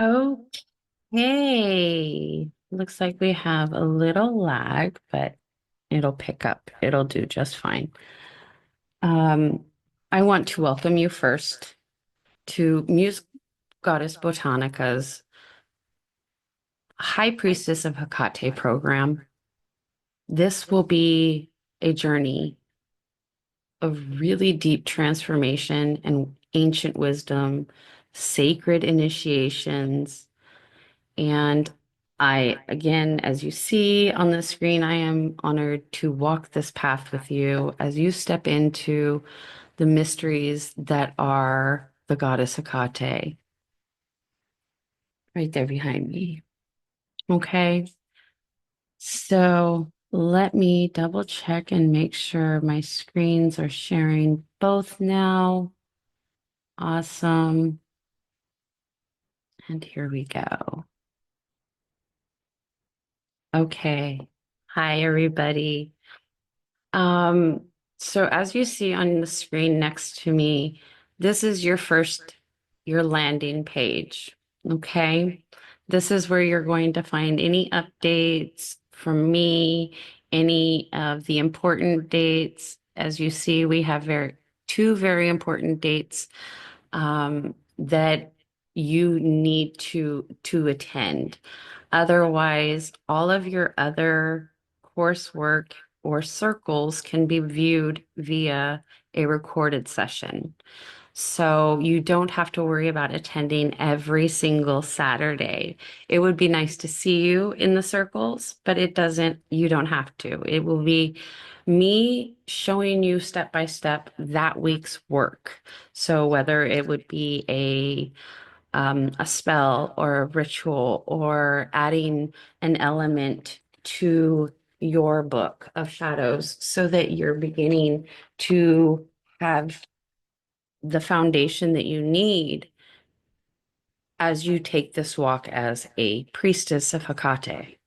Okay. Looks like we have a little lag, but it'll pick up. It'll do just fine. Um, I want to welcome you first to Muse Goddess Botanica's High Priestess of Hecate program. This will be a journey of really deep transformation and ancient wisdom, sacred initiations. And again, as you see on the screen, I am honored to walk this path with you as you step into the mysteries that are the goddess Hecate, right there behind me. Okay. So let me double check and make sure my screens are sharing both now. Awesome. And here we go. Okay. Hi, everybody. Um, so as you see on the screen next to me, this is your landing page. Okay. This is where you're going to find any updates from me, any of the important dates. As you see, we have two very important dates that you need to attend. Otherwise, all of your other coursework or circles can be viewed via a recorded session. So you don't have to worry about attending every single Saturday. It would be nice to see you in the circles, but you don't have to. It will be me showing you step by step that week's work. So whether it would be a spell or a ritual or adding an element to your book of shadows so that you're beginning to have the foundation that you need as you take this walk as a priestess of Hecate.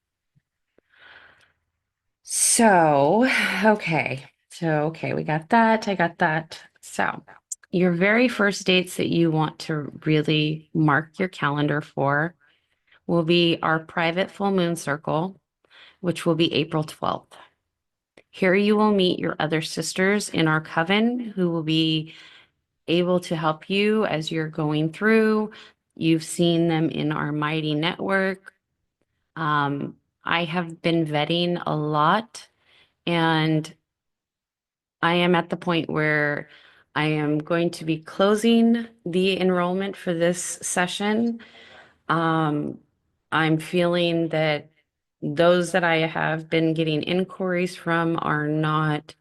So, okay. Okay, we got that. I got that. So, your very first dates that you want to really mark your calendar for will be our private full moon circle, which will be April 12th. Here you will meet your other sisters in our coven who will be able to help you as you're going through. You've seen them in our Mighty Network. Um, I have been vetting a lot, and I am at the point where I am going to be closing the enrollment for this session. Um, I'm feeling that those that I have been getting inquiries from are not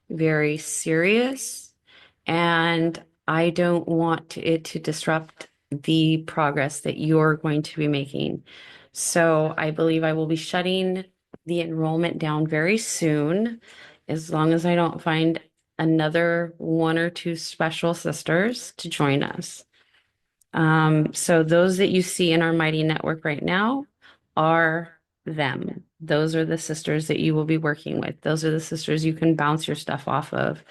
very serious, and I don't want it to disrupt the progress that you're going to be making. So I believe I will be shutting the enrollment down very soon, as long as I don't find another one or two special sisters to join us. So those that you see in our Mighty Network right now are them. Those are the sisters that you will be working with. Those are the sisters you can bounce your stuff off of,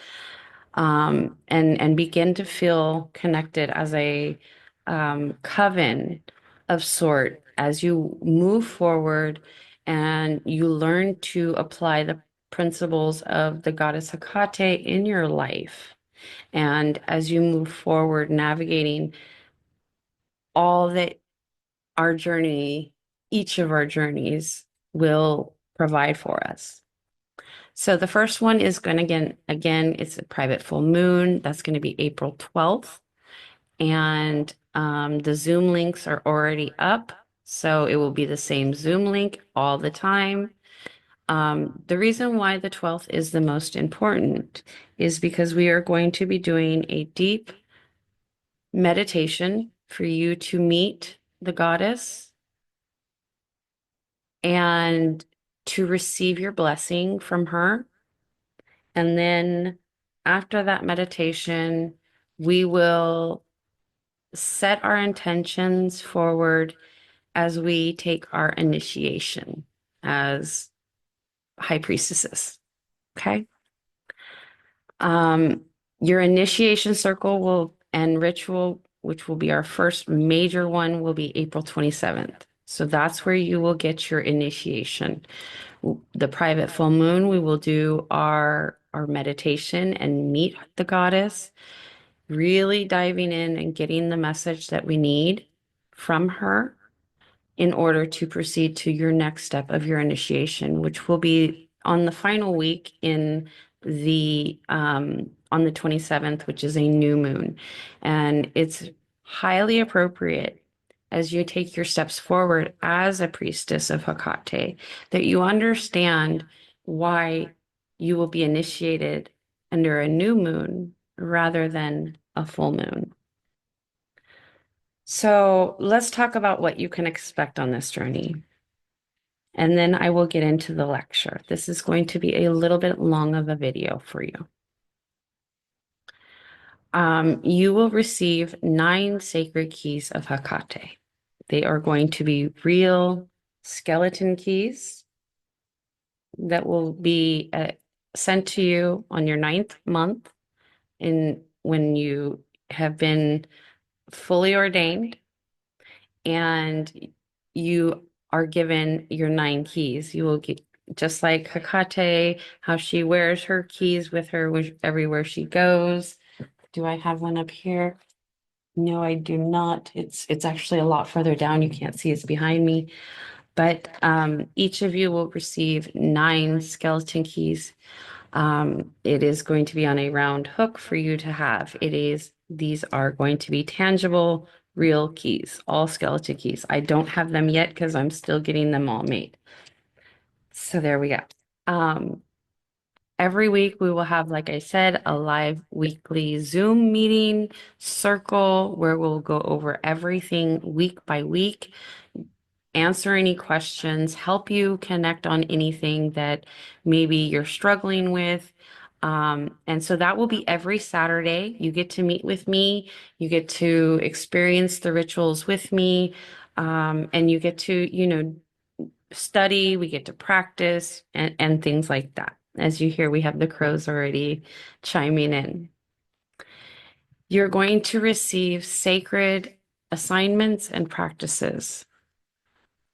and begin to feel connected as a coven of sort as you move forward and you learn to apply the principles of the goddess Hecate in your life. And as you move forward, navigating all that our journey, each of our journeys will provide for us. So the first one is going to again, it's a private full moon. That's going to be April 12th. And the Zoom links are already up. So it will be the same Zoom link all the time. The reason why the 12th is the most important is because we are going to be doing a deep meditation for you to meet the goddess and to receive your blessing from her. And then after that meditation, we will set our intentions forward as we take our initiation as high priestesses. Okay. Um, your initiation circle will and ritual which will be our first major one, will be April 27th. So that's where you will get your initiation. The private full moon, we will do our meditation and meet the goddess, really diving in and getting the message that we need from her in order to proceed to your next step of your initiation, which will be on the final week in the on the 27th, which is a new moon. And it's highly appropriate as you take your steps forward as a priestess of Hecate that you understand why you will be initiated under a new moon rather than a full moon. So let's talk about what you can expect on this journey. And then I will get into the lecture. This is going to be a little bit long of a video for you. You will receive 9 sacred keys of Hecate. They are going to be real skeleton keys that will be sent to you on your 9th month when you have been fully ordained and you are given your 9 keys. You will get, just like Hecate, how she wears her keys with her everywhere she goes. Do I have one up here? No, I do not. It's actually a lot further down. You can't see it's behind me. But each of you will receive 9 skeleton keys. It is going to be on a round hook for you to have. These are going to be tangible, real keys, all skeleton keys. I don't have them yet because I'm still getting them all made. So there we go. Every week we will have, like I said, a live weekly Zoom meeting circle where we'll go over everything week by week, answer any questions, help you connect on anything that maybe you're struggling with. And so that will be every Saturday. You get to meet with me, you get to experience the rituals with me, and you get to, study, we get to practice and things like that. As you hear, we have the crows already chiming in. You're going to receive sacred assignments and practices.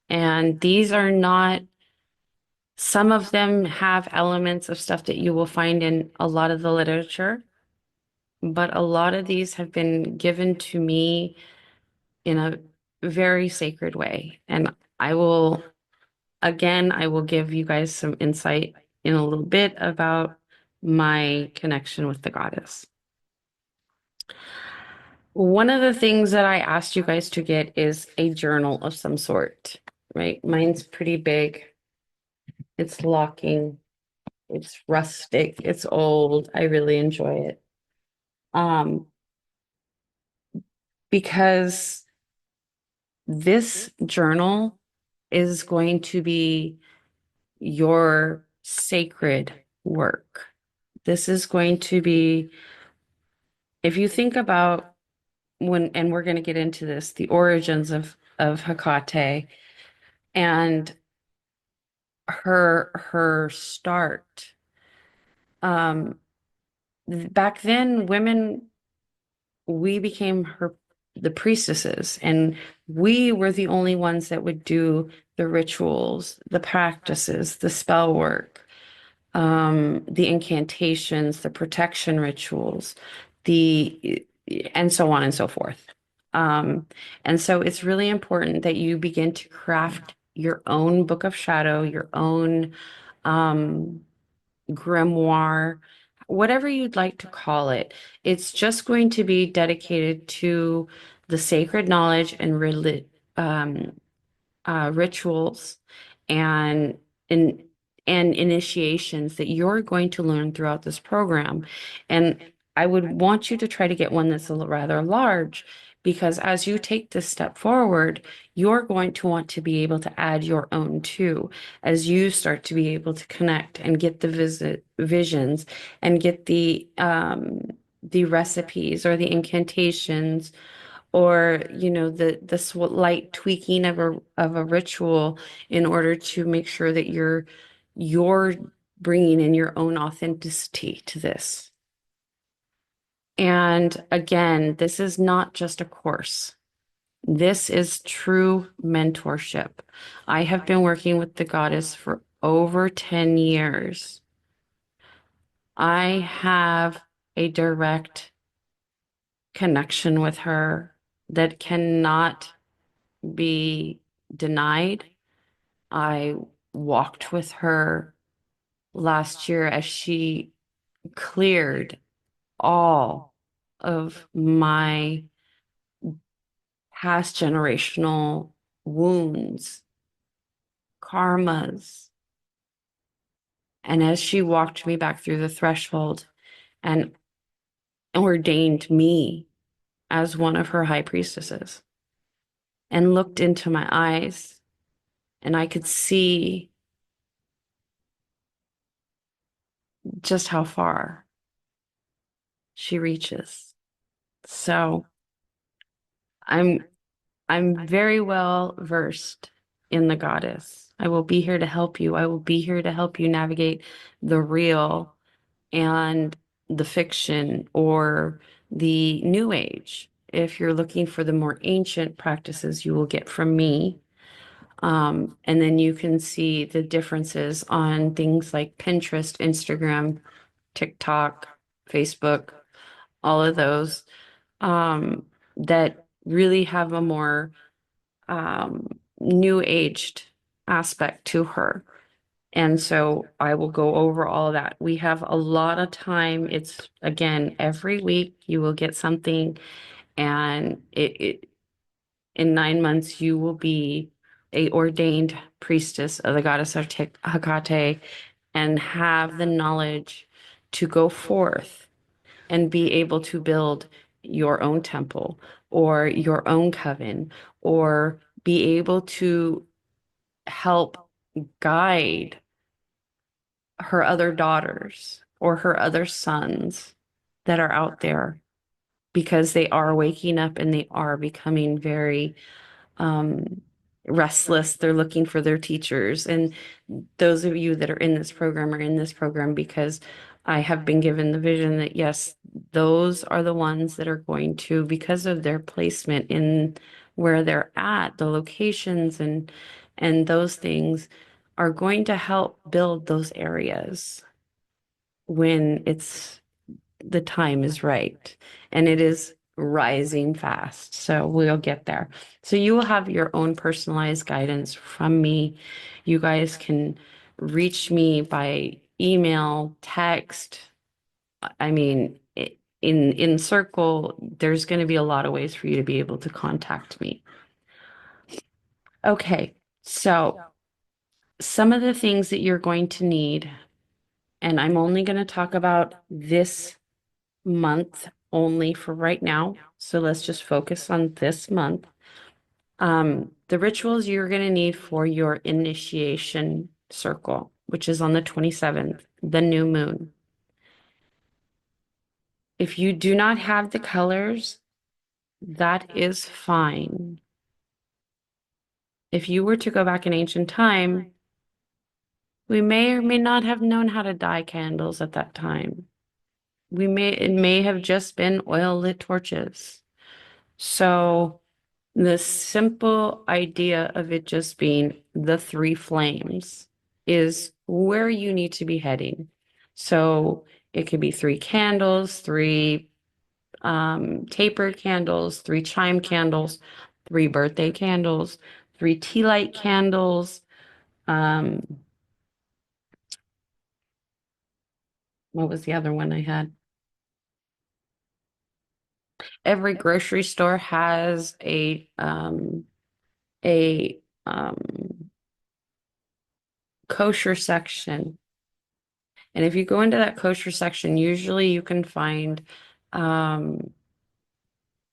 And these are not, some of them have elements of stuff that you will find in a lot of the literature, but a lot of these have been given to me in a very sacred way. And I will give you guys some insight in a little bit about my connection with the goddess. One of the things that I asked you guys to get is a journal of some sort, right? Mine's pretty big. It's locking. It's rustic. It's old. I really enjoy it. Because this journal is going to be your sacred work. This is going to be, if you think about and we're going to get into this, the origins of Hecate and her start. Back then, women, we became the priestesses, and we were the only ones that would do the rituals, the practices, the spell work, the incantations, the protection rituals, and so on and so forth. And so it's really important that you begin to craft your own book of shadow, your own grimoire, whatever you'd like to call it. It's just going to be dedicated to the sacred knowledge and rituals and in and initiations that you're going to learn throughout this program. And I would want you to try to get one that's rather large, because as you take this step forward, you're going to want to be able to add your own too, as you start to be able to connect and get the visions and get the recipes or the incantations, or the slight tweaking of a ritual in order to make sure that you're bringing in your own authenticity to this. And again, this is not just a course. This is true mentorship. I have been working with the goddess for over 10 years. I have a direct connection with her that cannot be denied. I walked with her last year as she cleared all of my past generational wounds, karmas. And as she walked me back through the threshold and ordained me as one of her high priestesses and looked into my eyes, and I could see just how far she reaches. So I'm I'm very well versed in the goddess. I will be here to help you. I will be here to help you navigate the real and the fiction or the new age. If you're looking for the more ancient practices, you will get from me. And then you can see the differences on things like Pinterest, Instagram, TikTok, Facebook, all of those that really have a more new aged aspect to her. And so I will go over all of that. We have a lot of time. It's again, every week you will get something, and it in 9 months you will be a ordained priestess of the goddess of Hecate and have the knowledge to go forth and be able to build your own temple or your own coven or be able to help guide her other daughters or her other sons that are out there because they are waking up and they are becoming very um, restless. They're looking for their teachers. And those of you that are in this program are in this program because I have been given the vision that yes, those are the ones that are going to, because of their placement in where they're at, the locations and those things are going to help build those areas when the time is right. And it is rising fast. So we'll get there. So you will have your own personalized guidance from me. You guys can reach me by email, text. I mean, in circle, there's going to be a lot of ways for you to be able to contact me. Okay. So some of the things that you're going to need, and I'm only going to talk about this month only for right now. So let's just focus on this month. The rituals you're going to need for your initiation circle, which is on the 27th, the new moon. If you do not have the colors, that is fine. If you were to go back in ancient time, we may or may not have known how to dye candles at that time. It may have just been oil lit torches. So the simple idea of it just being the three flames is where you need to be heading. So it could be three candles, three tapered candles, three chime candles, three birthday candles, three tea light candles. Um, what was the other one I had? Every grocery store has a kosher section. And if you go into that kosher section, usually you can find um,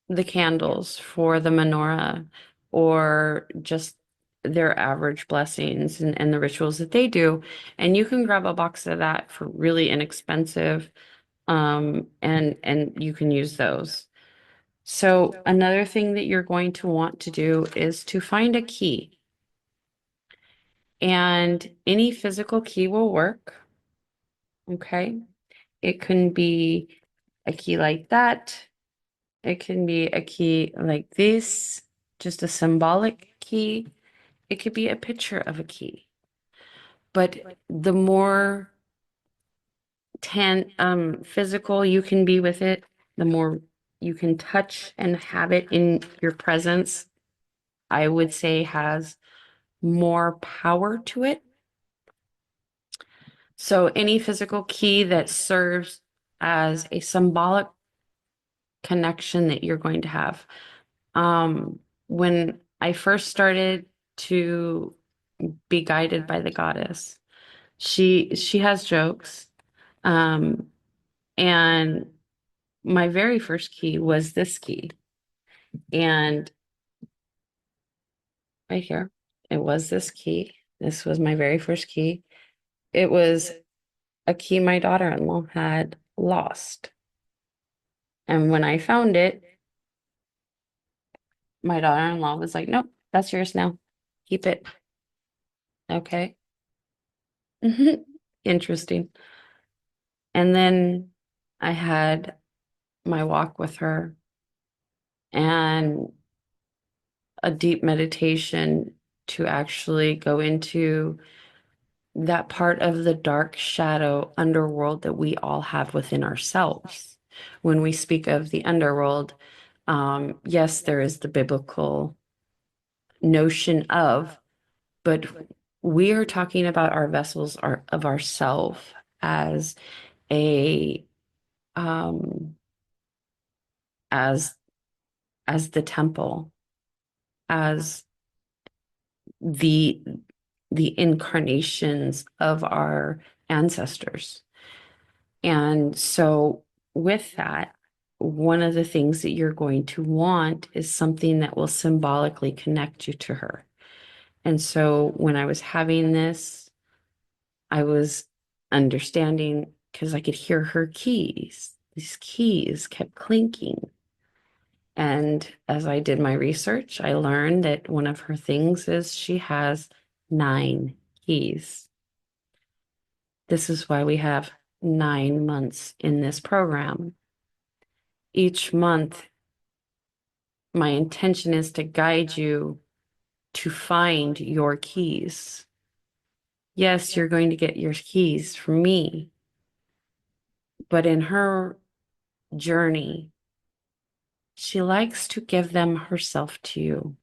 the candles for the menorah or just their average blessings and the rituals that they do. And you can grab a box of that for really inexpensive. And you can use those. So another thing that you're going to want to do is to find a key. And any physical key will work. Okay. It can be a key like that. It can be a key like this, just a symbolic key. It could be a picture of a key. But the more physical you can be with it, the more you can touch and have it in your presence, I would say has more power to it. So any physical key that serves as a symbolic connection that you're going to have. When I first started to be guided by the goddess, she has jokes. Um, and my very first key was this key. And right here, it was this key. This was my very first key. It was a key my daughter-in-law had lost. And when I found it, my daughter-in-law was like, nope, that's yours now. Keep it. Okay. Interesting. And then I had my walk with her and a deep meditation to actually go into that part of the dark shadow underworld that we all have within ourselves. When we speak of the underworld, yes, there is the biblical notion of, but we are talking about our vessels of ourself as a um as as the temple, as the the incarnations of our ancestors. And so with that, one of the things that you're going to want is something that will symbolically connect you to her. And so when I was having this, I was understanding because I could hear her keys. These keys kept clinking. And as I did my research, I learned that one of her things is she has 9 keys. This is why we have 9 months in this program. Each month, my intention is to guide you to find your keys. Yes, you're going to get your keys from me, but in her journey, she likes to give them herself to you.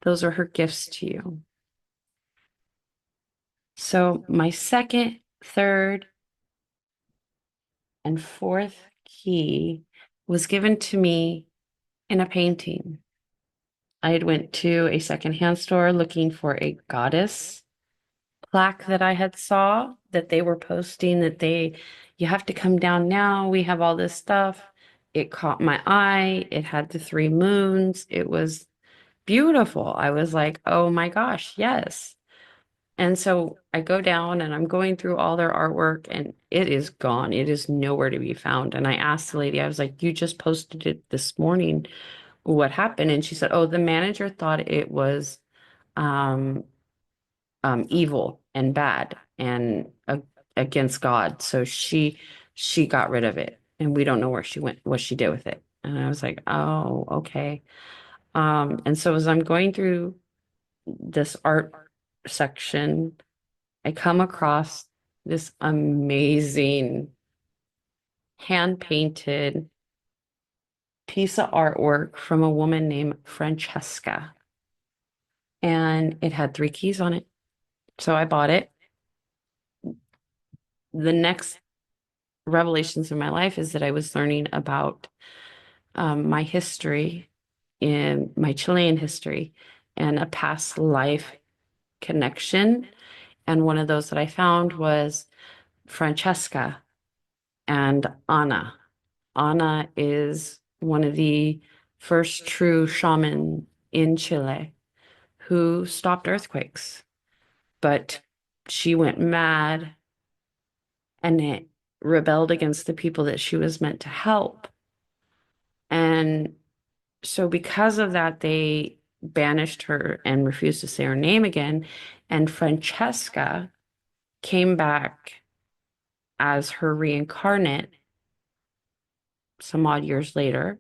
Those are her gifts to you. So my second, third, and fourth key was given to me in a painting. I had went to a secondhand store looking for a goddess plaque that I had saw that they were posting that you have to come down now. We have all this stuff. It caught my eye. It had the 3 moons. It was beautiful. I was like, oh my gosh, yes. And so I go down and I'm going through all their artwork and it is gone. It is nowhere to be found. And I asked the lady, I was like, you just posted it this morning. What happened? And she said, oh, the manager thought it was um, evil and bad and against God. So she got rid of it. And we don't know where she went, what she did with it. And I was like, oh, okay. And so as I'm going through this art section, I come across this amazing hand painted piece of artwork from a woman named Francesca. And it had 3 keys on it. So I bought it. The next revelations in my life is that I was learning about my history in my Chilean history and a past life connection. And one of those that I found was Francesca and Anna. Anna is one of the first true shaman in Chile who stopped earthquakes, but she went mad and it rebelled against the people that she was meant to help. And so because of that, they banished her and refused to say her name again. And Francesca came back as her reincarnate some odd years later,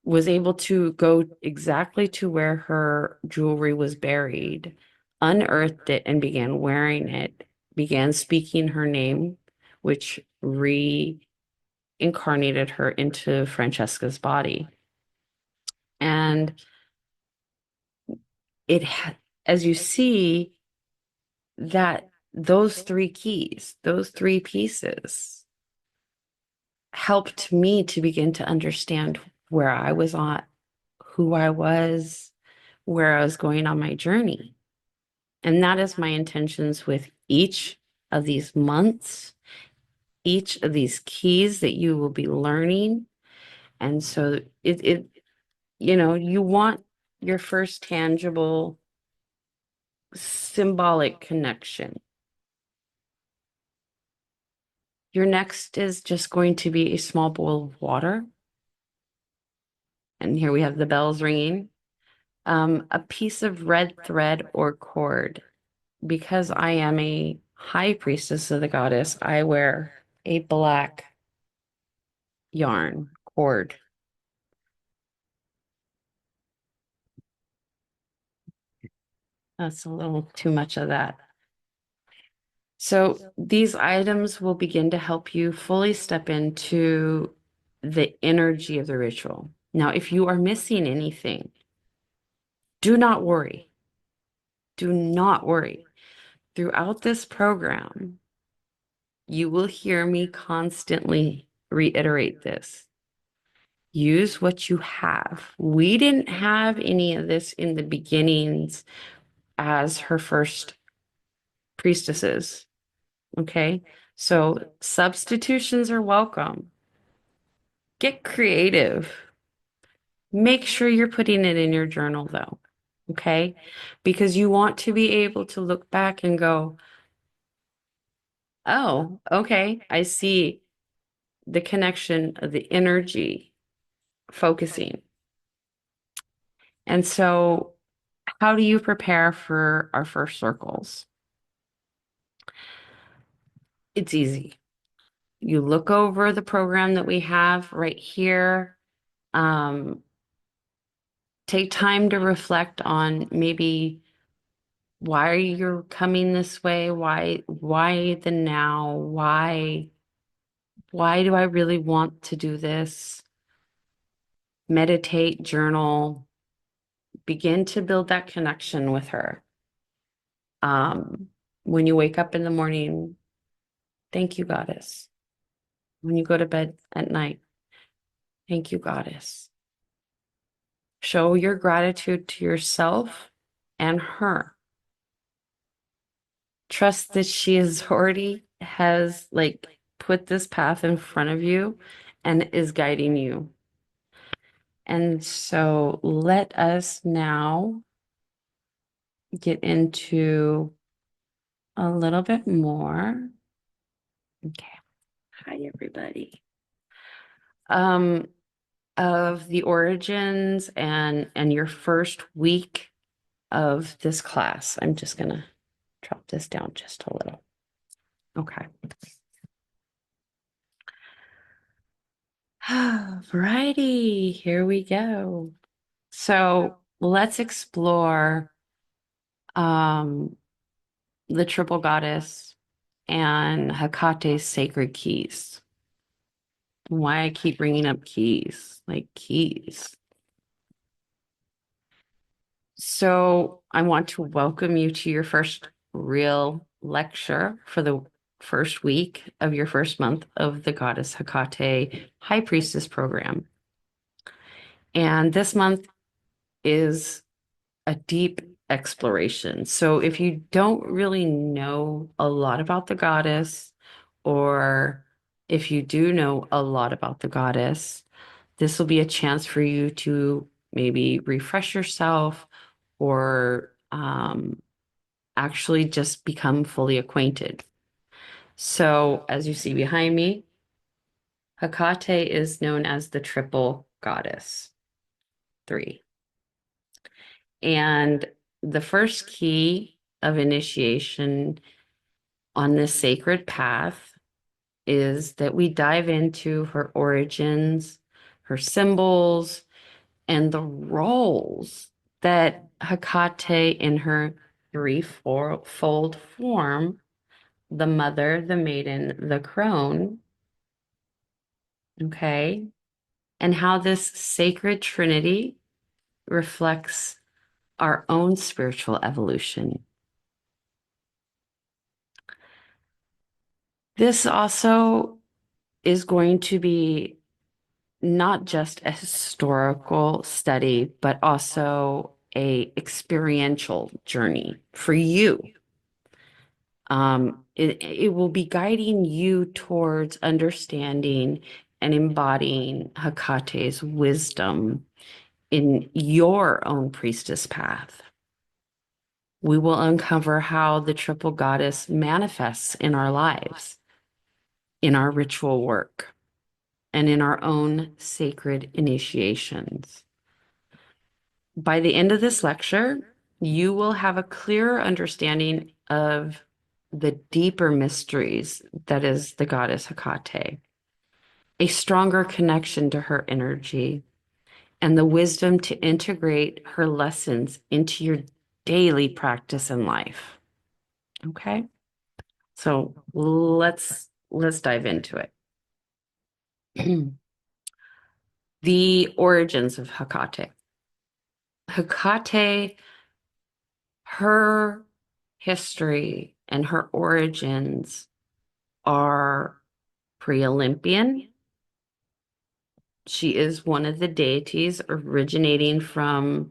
was able to go exactly to where her jewelry was buried, unearthed it, and began wearing it, began speaking her name, which reincarnated her into Francesca's body. And it, as you see, that those three keys, those three pieces helped me to begin to understand where I was at, who I was, where I was going on my journey. And that is my intentions with each of these months, each of these keys that you will be learning. And so you want your first tangible, symbolic connection. Your next is just going to be a small bowl of water. And here we have the bells ringing. A piece of red thread or cord. Because I am a high priestess of the goddess, I wear a black yarn cord. That's a little too much of that. So these items will begin to help you fully step into the energy of the ritual. Now, if you are missing anything, do not worry. Do not worry. Throughout this program, you will hear me constantly reiterate this. Use what you have. We didn't have any of this in the beginnings as her first priestesses. Okay. So substitutions are welcome. Get creative. Make sure you're putting it in your journal though. Okay. Because you want to be able to look back and go, oh, okay. I see the connection of the energy focusing. And so, how do you prepare for our first circles? It's easy. You look over the program that we have right here. Um, take time to reflect on maybe why you're coming this way, why the now, why do I really want to do this? Meditate, journal, begin to build that connection with her. When you wake up in the morning, thank you, Goddess. When you go to bed at night, thank you, Goddess. Show your gratitude to yourself and her. Trust that she is already has like put this path in front of you and is guiding you. And so let us now get into a little bit more. Okay. Hi, everybody. Um, of the origins and your first week of this class. I'm just gonna drop this down just a little. Okay. Variety, here we go. So let's explore um, the triple goddess and Hecate's sacred keys. Why I keep bringing up keys, like keys. So I want to welcome you to your first real lecture for the first week of your first month of the Goddess Hecate High Priestess program. And this month is a deep exploration. So if you don't really know a lot about the goddess, or if you do know a lot about the goddess, this will be a chance for you to maybe refresh yourself or actually just become fully acquainted. So as you see behind me, Hecate is known as the triple goddess, 3. And the first key of initiation on this sacred path is that we dive into her origins, her symbols, and the roles that Hecate in her threefold form, the mother, the maiden, the crone, okay, and how this sacred trinity reflects our own spiritual evolution. This also is going to be not just a historical study, but also a experiential journey for you. It will be guiding you towards understanding and embodying Hecate's wisdom in your own priestess path. We will uncover how the triple goddess manifests in our lives, in our ritual work, and in our own sacred initiations. By the end of this lecture, you will have a clearer understanding of the deeper mysteries that is the goddess Hecate, a stronger connection to her energy, and the wisdom to integrate her lessons into your daily practice in life. Okay? So let's dive into it. The origins of Hecate. Hecate, her history and her origins are pre-Olympian. She is one of the deities originating from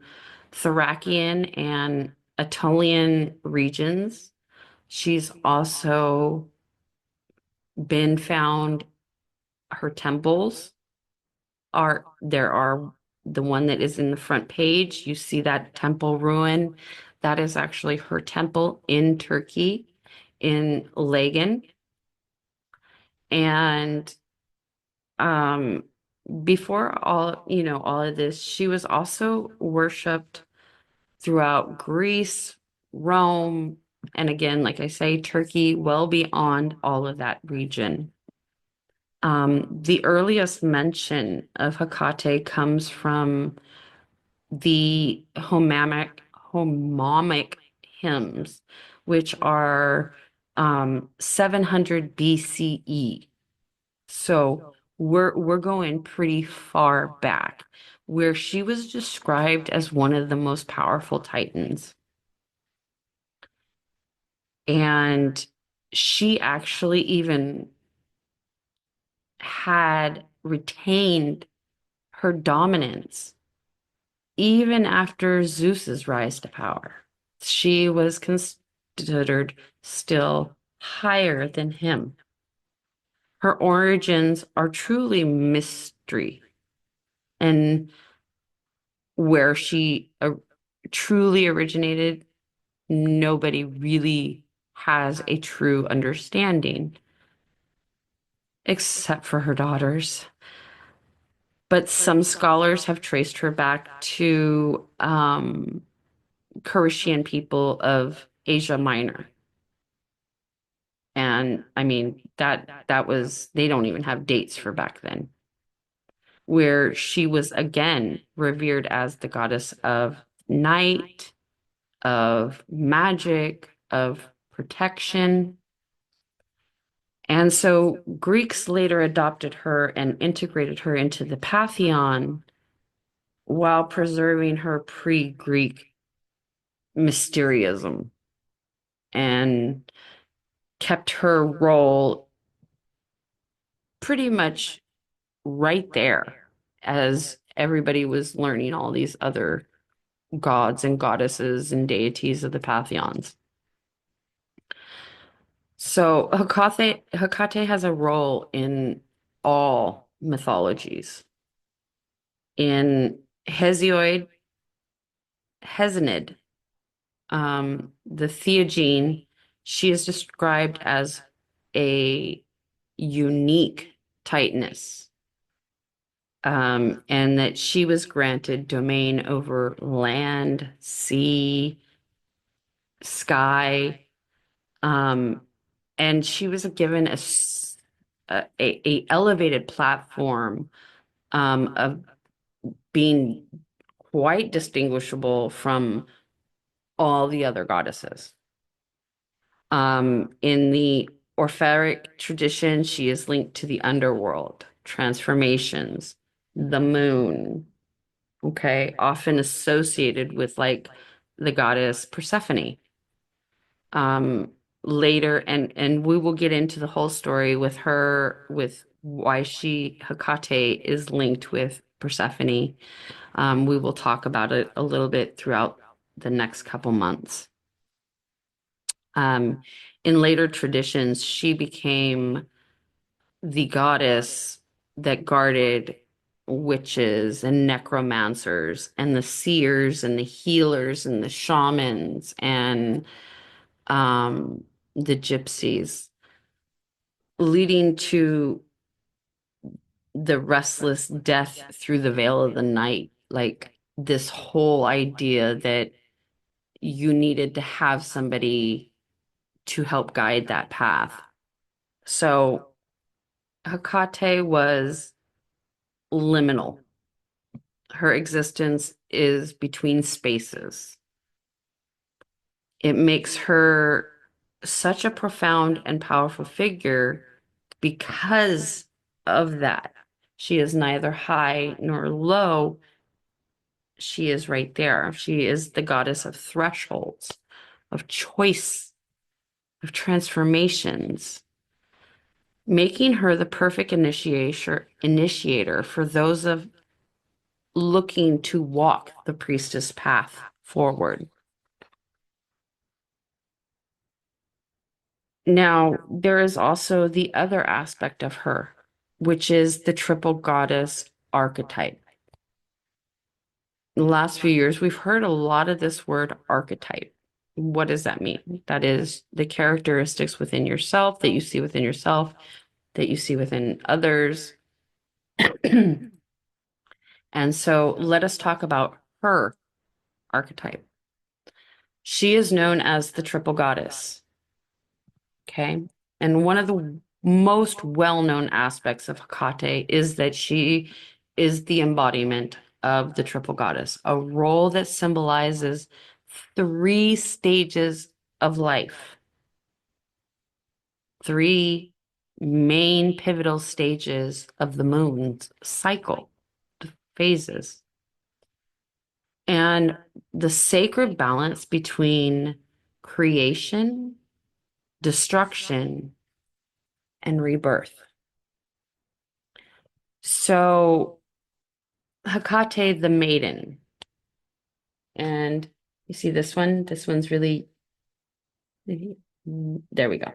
Thracian and Aetolian regions. She's also been found, her temples are the one that is in the front page. You see that temple ruin. That is actually her temple in Turkey, in Lagan. And um, before all of this, she was also worshipped throughout Greece, Rome, and again, like I say, Turkey, well beyond all of that region. The earliest mention of Hecate comes from the homomic hymns, which are 700 BCE. So we're going pretty far back, where she was described as one of the most powerful titans. And she actually even had retained her dominance even after Zeus's rise to power. She was considered still higher than him. Her origins are truly mystery, and where she truly originated, nobody really has a true understanding, except for her daughters. But some scholars have traced her back to Christian people of Asia Minor. And I mean, that was, they don't even have dates for back then, where she was again revered as the goddess of night, of magic, of protection. And so Greeks later adopted her and integrated her into the pantheon while preserving her pre-Greek mysterism and kept her role pretty much right there as everybody was learning all these other gods and goddesses and deities of the pantheons. So Hecate has a role in all mythologies. In Hesiod, the Theogene, she is described as a unique Titaness, and that she was granted domain over land, sea, sky, and she was given a elevated platform of being quite distinguishable from all the other goddesses. In the Orphic tradition, she is linked to the underworld, transformations, the moon, okay, often associated with like the goddess Persephone. Um, Later, and we will get into the whole story with her, with why Hecate is linked with Persephone. We will talk about it a little bit throughout the next couple months. Um, in later traditions, she became the goddess that guarded witches and necromancers and the seers and the healers and the shamans and um, the gypsies, leading to the restless death through the veil of the night. Like this whole idea that you needed to have somebody to help guide that path. So Hecate was liminal. Her existence is between spaces. It makes her such a profound and powerful figure because of that. She is neither high nor low. She is right there. She is the goddess of thresholds, of choice, of transformations, making her the perfect initiator for those of looking to walk the priestess path forward. Now, there is also the other aspect of her, which is the triple goddess archetype. In the last few years, we've heard a lot of this word archetype. What does that mean? That is the characteristics within yourself that you see within yourself, that you see within others. And so let us talk about her archetype. She is known as the triple goddess. Okay. And one of the most well-known aspects of Hecate is that she is the embodiment of the triple goddess, a role that symbolizes three stages of life, three main pivotal stages of the moon's cycle, the phases, and the sacred balance between creation, destruction, and rebirth. So Hecate the maiden. And you see this one? This one's really, there we go.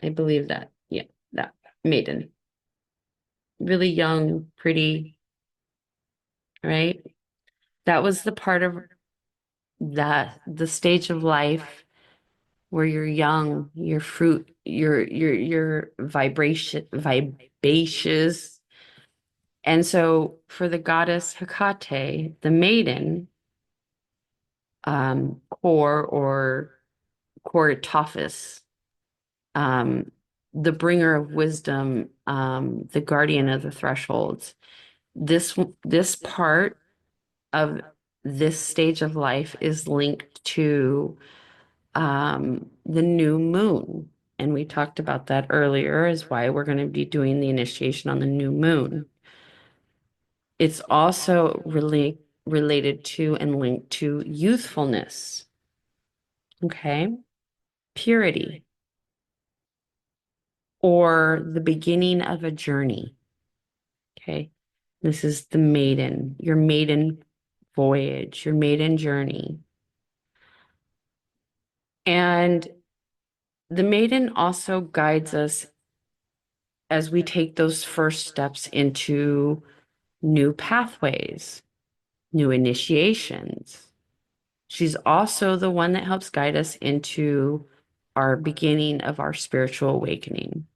I believe that. Yeah, that maiden. Really young, pretty, right? That was the part of the stage of life where you're young, your fruit, your vibration, vivacious. And so for the goddess Hecate, the maiden, Kor or Coritophis, the bringer of wisdom, the guardian of the thresholds. This part of this stage of life is linked to the new moon. And we talked about that earlier, is why we're going to be doing the initiation on the new moon. It's also related to and linked to youthfulness, okay? Purity, or the beginning of a journey, okay? This is the maiden, your maiden voyage, your maiden journey. And the maiden also guides us as we take those first steps into new pathways, new initiations. She's also the one that helps guide us into our beginning of our spiritual awakening.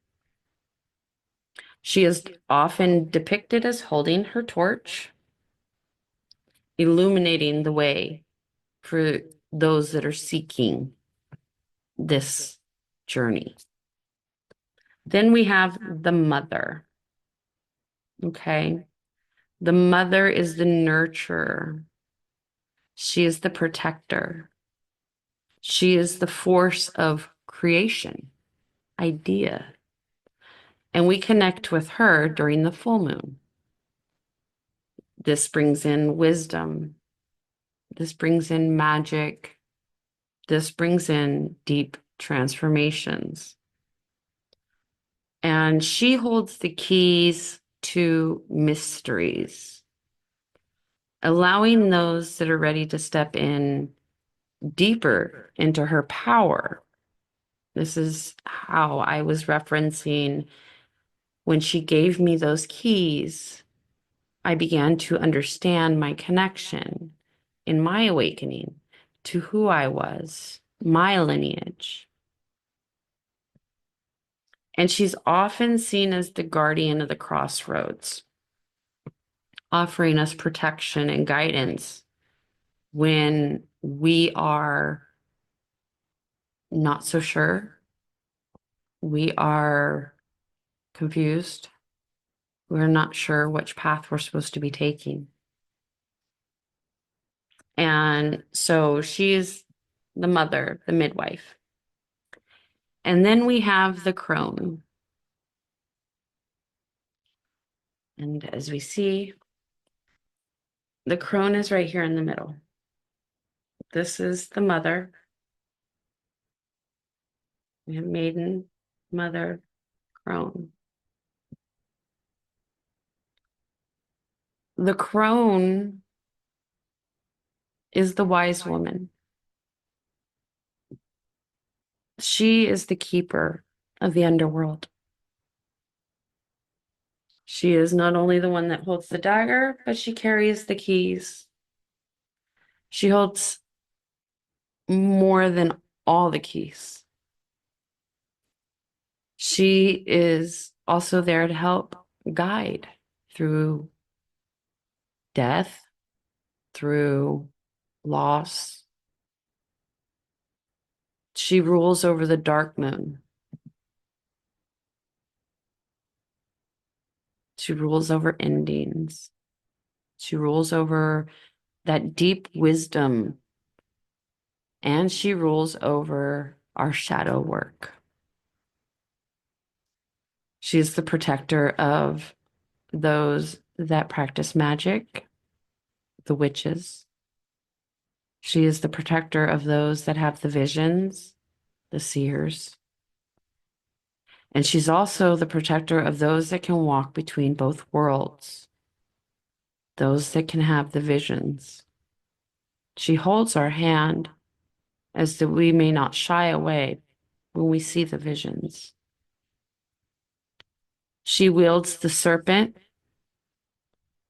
She is often depicted as holding her torch, illuminating the way for those that are seeking this journey. Then we have the mother. Okay. The mother is the nurturer. She is the protector. She is the force of creation, idea. And we connect with her during the full moon. This brings in wisdom. This brings in magic. This brings in deep transformations. And she holds the keys to mysteries, allowing those that are ready to step in deeper into her power. This is how I was referencing when she gave me those keys. I began to understand my connection in my awakening to who I was, my lineage. And she's often seen as the guardian of the crossroads, offering us protection and guidance when we are not so sure, we are confused, we're not sure which path we're supposed to be taking. And so she's the mother, the midwife. And then we have the crone. And as we see, the crone is right here in the middle. This is the mother. We have maiden, mother, crone. The crone is the wise woman. She is the keeper of the underworld. She is not only the one that holds the dagger, but she carries the keys. She holds more than all the keys. She is also there to help guide through death, through loss. She rules over the dark moon. She rules over endings. She rules over that deep wisdom. And she rules over our shadow work. She's the protector of those that practice magic, the witches. She is the protector of those that have the visions, the seers. And she's also the protector of those that can walk between both worlds, those that can have the visions. She holds our hand as that we may not shy away when we see the visions. She wields the serpent,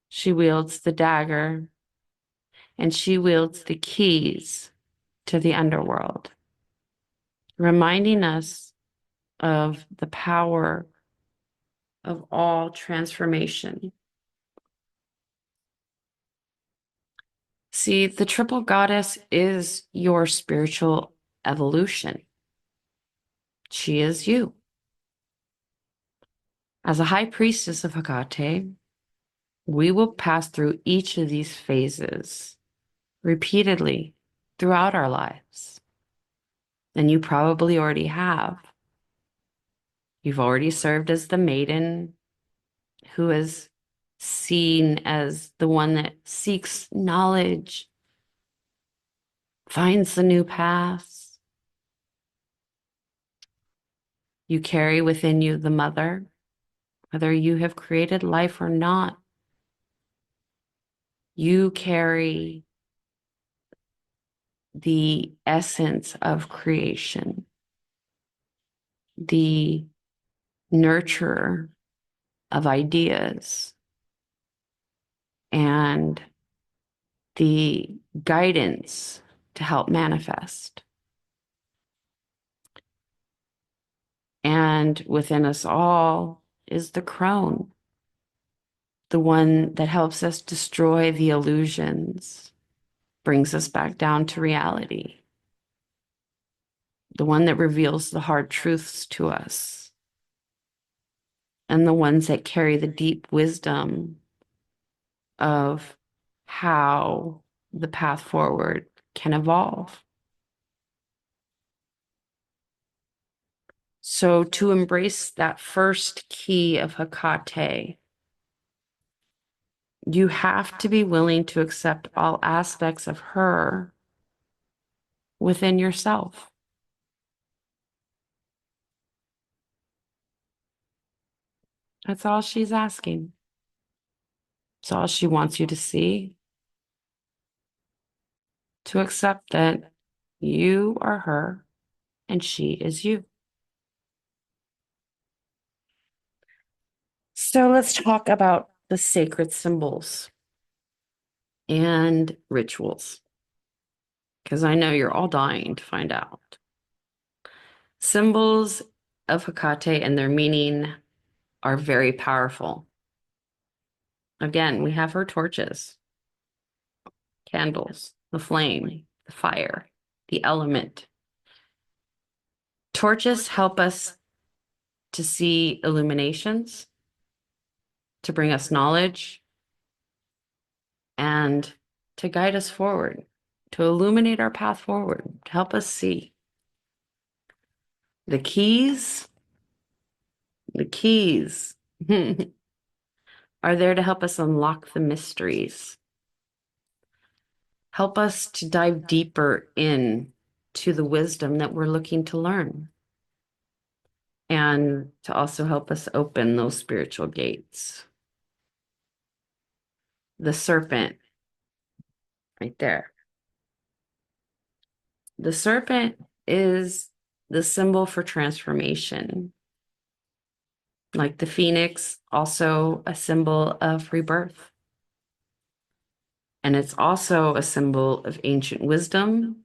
she wields the dagger, and she wields the keys to the underworld, reminding us of the power of all transformation. See, the triple goddess is your spiritual evolution. She is you. As a high priestess of Hecate, we will pass through each of these phases repeatedly throughout our lives. And you probably already have. You've already served as the maiden who is seen as the one that seeks knowledge, finds the new paths. You carry within you the mother, whether you have created life or not. You carry the essence of creation, the nurturer of ideas, and the guidance to help manifest. And within us all is the crone, the one that helps us destroy the illusions, brings us back down to reality, the one that reveals the hard truths to us. and the ones that carry the deep wisdom of how the path forward can evolve. So to embrace that first key of Hecate, you have to be willing to accept all aspects of her within yourself. That's all she's asking. It's all she wants you to see, to accept that you are her and she is you. So let's talk about the sacred symbols and rituals, because I know you're all dying to find out. Symbols of Hecate and their meaning are very powerful. Again, we have her torches, candles, the flame, the fire, the element. Torches help us to see illuminations, to bring us knowledge, and to guide us forward, to illuminate our path forward, to help us see. The keys, the keys are there to help us unlock the mysteries, help us to dive deeper in to the wisdom that we're looking to learn, and to also help us open those spiritual gates. The serpent, right there. The serpent is the symbol for transformation. Like the phoenix, also a symbol of rebirth. And it's also a symbol of ancient wisdom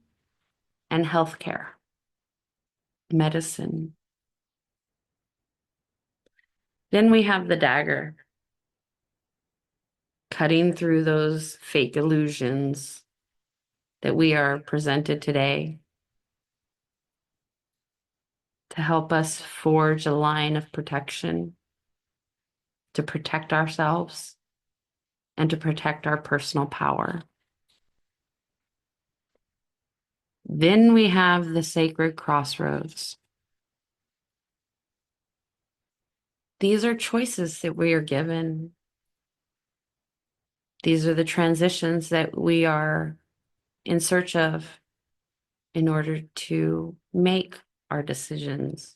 and healthcare, medicine. Then we have the dagger, cutting through those fake illusions that we are presented today to help us forge a line of protection, to protect ourselves and to protect our personal power. Then we have the sacred crossroads. These are choices that we are given. These are the transitions that we are in search of in order to make our decisions.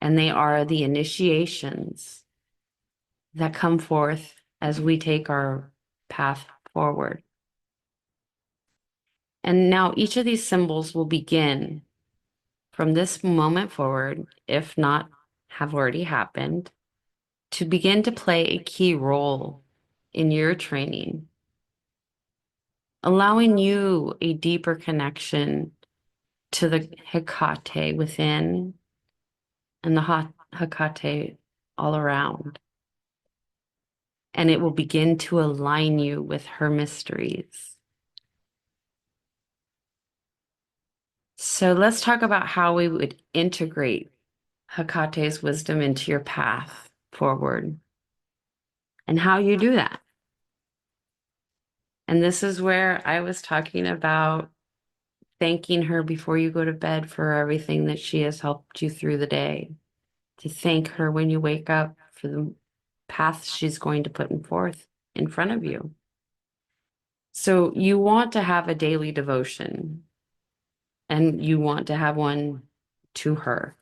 And they are the initiations that come forth as we take our path forward. And now each of these symbols will begin from this moment forward, if not have already happened, to begin to play a key role in your training, allowing you a deeper connection to the Hecate within and the Hecate all around. And it will begin to align you with her mysteries. So let's talk about how we would integrate Hecate's wisdom into your path forward and how you do that. And this is where I was talking about thanking her before you go to bed for everything that she has helped you through the day, to thank her when you wake up for the path she's going to put forth in front of you. So you want to have a daily devotion, and you want to have one to her.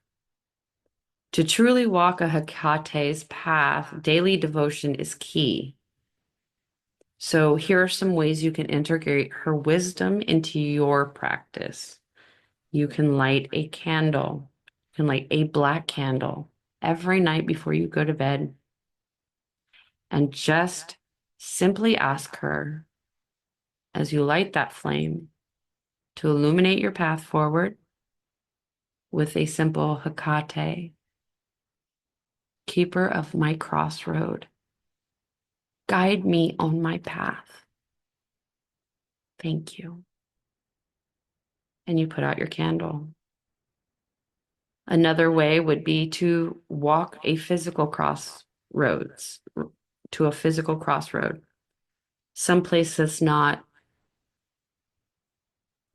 To truly walk a Hecate's path, daily devotion is key. So here are some ways you can integrate her wisdom into your practice. You can light a candle. You can light a black candle every night before you go to bed, and just simply ask her, as you light that flame, to illuminate your path forward with a simple Hecate, keeper of my crossroad. Guide me on my path. Thank you. And you put out your candle. Another way would be to walk a physical crossroads, to a physical crossroad, someplace that's not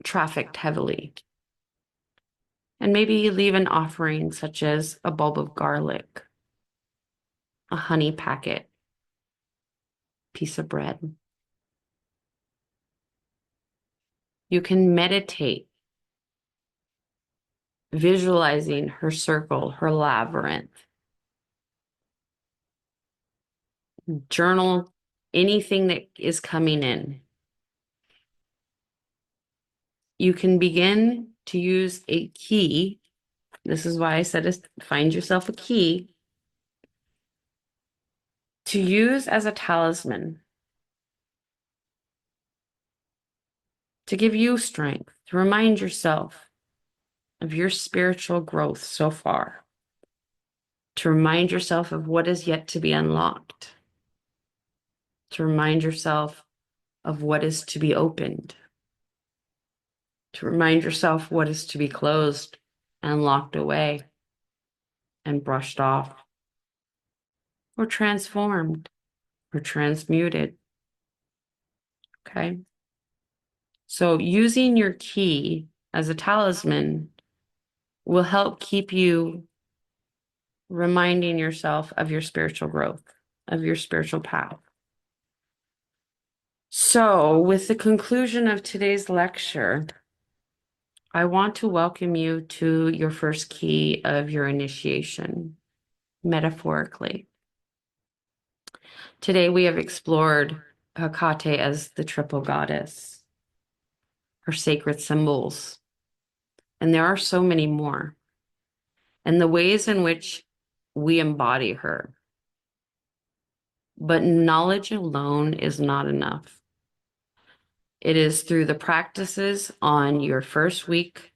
trafficked heavily. And maybe you leave an offering such as a bulb of garlic, a honey packet, piece of bread. You can meditate, visualizing her circle, her labyrinth. Journal anything that is coming in. You can begin to use a key. This is why I said find yourself a key to use as a talisman to give you strength, to remind yourself of your spiritual growth so far, to remind yourself of what is yet to be unlocked, to remind yourself of what is to be opened, to remind yourself what is to be closed and locked away and brushed off or transformed or transmuted. Okay. So using your key as a talisman will help keep you reminding yourself of your spiritual growth, of your spiritual path. So, with the conclusion of today's lecture, I want to welcome you to your first key of your initiation, metaphorically. Today, we have explored Hecate as the triple goddess, her sacred symbols, and there are so many more, and the ways in which we embody her. But knowledge alone is not enough. It is through the practices on your first week.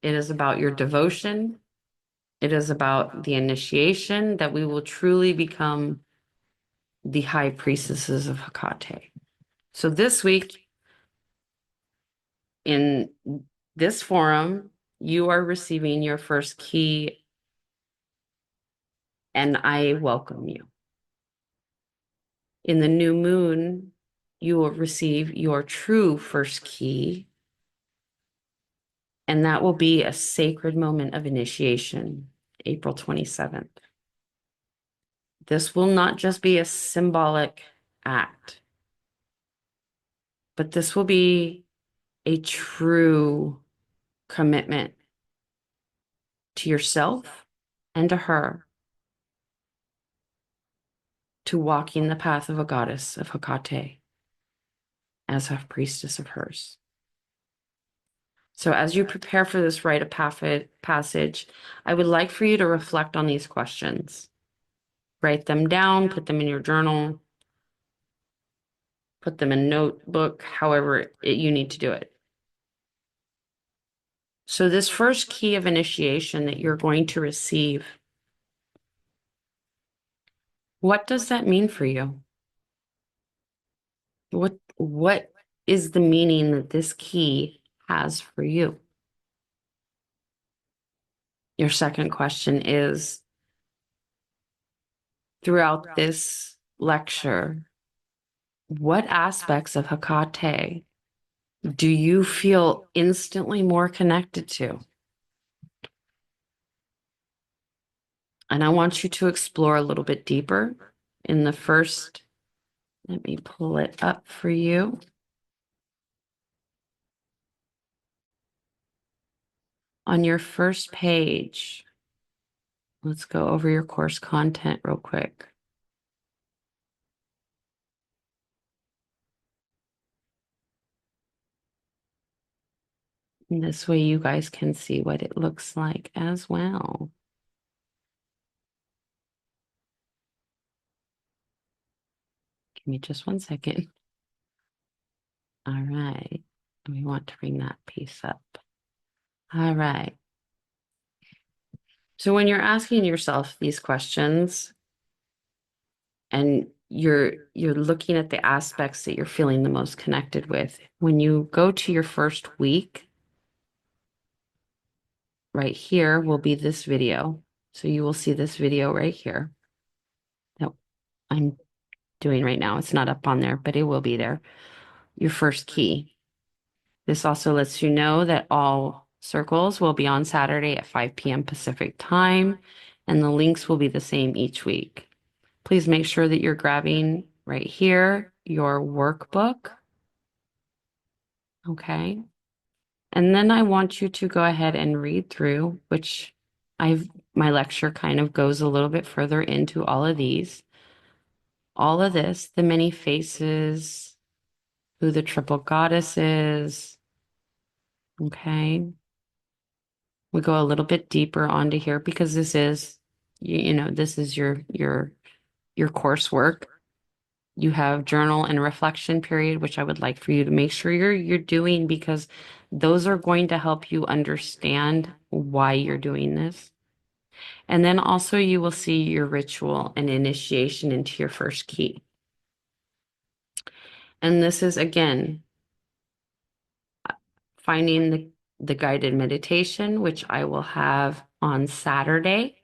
It is about your devotion. It is about the initiation that we will truly become the high priestesses of Hecate. So this week, in this forum, you are receiving your first key, and I welcome you. In the new moon, you will receive your true first key, and that will be a sacred moment of initiation, April 27th. This will not just be a symbolic act, but this will be a true commitment to yourself and to her to walking the path of a goddess of Hecate as a priestess of hers. So as you prepare for this rite of passage, I would like for you to reflect on these questions. Write them down, put them in your journal, put them in a notebook, however you need to do it. So this first key of initiation that you're going to receive, what does that mean for you? What is the meaning that this key has for you? Your second question is, throughout this lecture, what aspects of Hecate do you feel instantly more connected to? And I want you to explore a little bit deeper in the first, let me pull it up for you. On your first page, let's go over your course content real quick. And this way you guys can see what it looks like as well. Give me just 1 second. All right. We want to bring that piece up. All right. So when you're asking yourself these questions and you're looking at the aspects that you're feeling the most connected with, when you go to your first week, right here will be this video. So you will see this video right here that I'm doing right now. It's not up on there, but it will be there. Your first key. This also lets you know that all circles will be on Saturday at 5 p.m. Pacific time, and the links will be the same each week. Please make sure that you're grabbing right here your workbook. Okay. And then I want you to go ahead and read through, which my lecture kind of goes a little bit further into all of these. All of this, the many faces, who the triple goddess is. Okay. We go a little bit deeper onto here because this is, this is your coursework. You have journal and reflection period, which I would like for you to make sure you're doing because those are going to help you understand why you're doing this. And then also you will see your ritual and initiation into your first key. And this is again finding the guided meditation, which I will have on Saturday.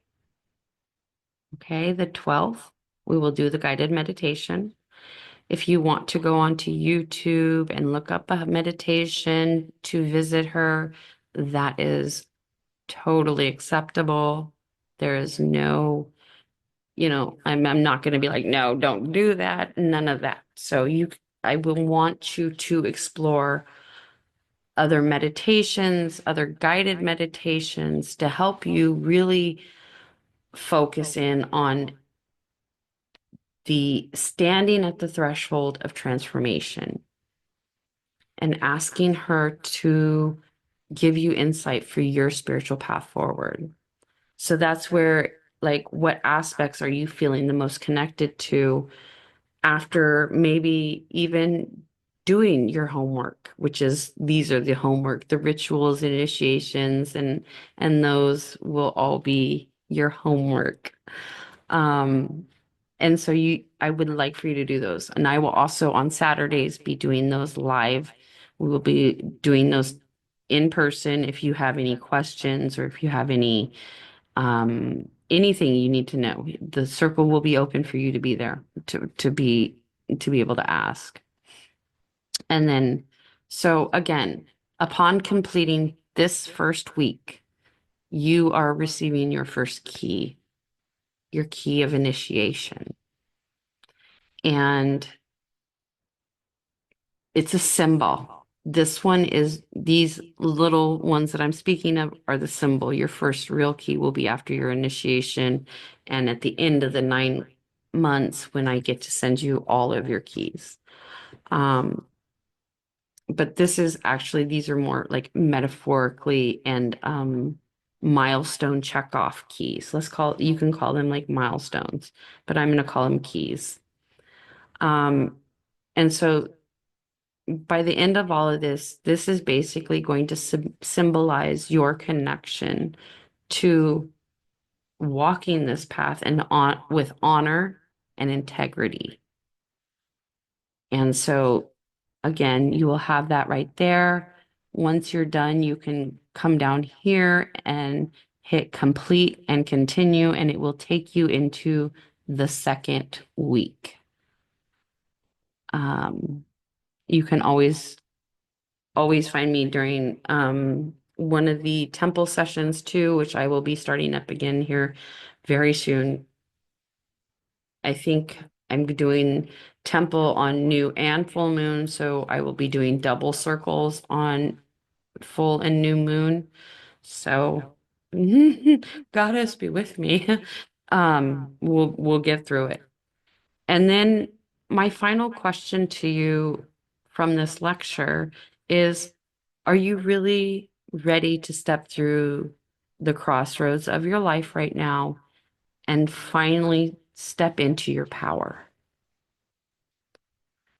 Okay, the 12th, we will do the guided meditation. If you want to go onto YouTube and look up a meditation to visit her, that is totally acceptable. There is no, I'm not going to be like, no, don't do that. None of that. So I will want you to explore other meditations, other guided meditations to help you really focus in on the standing at the threshold of transformation and asking her to give you insight for your spiritual path forward. So that's where, like, what aspects are you feeling the most connected to after maybe even doing your homework, which is these are the homework, the rituals, initiations, and those will all be your homework. Um, and so I would like for you to do those. And I will also on Saturdays be doing those live. We will be doing those in person if you have any questions or if you have anything you need to know. The circle will be open for you to be there to be able to ask. And then so again, upon completing this first week, you are receiving your first key, your key of initiation. And it's a symbol. This one is these little ones that I'm speaking of are the symbol. Your first real key will be after your initiation and at the end of the 9 months when I get to send you all of your keys. But this is actually, these are more like metaphorically and milestone checkoff keys. You can call them like milestones, but I'm going to call them keys. And so by the end of all of this, this is basically going to symbolize your connection to walking this path and with honor and integrity. And so again, you will have that right there. Once you're done, you can come down here and hit complete and continue, and it will take you into the second week. You can always find me during one of the temple sessions too, which I will be starting up again here very soon. I think I'm doing temple on new and full moon, so I will be doing double circles on full and new moon. So goddess be with me. We'll get through it. And then my final question to you from this lecture is, are you really ready to step through the crossroads of your life right now and finally step into your power?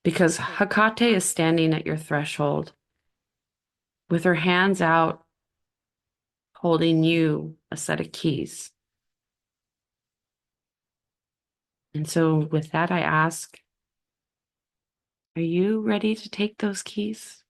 Because Hecate is standing at your threshold with her hands out, holding you a set of keys. And so with that, I ask, are you ready to take those keys?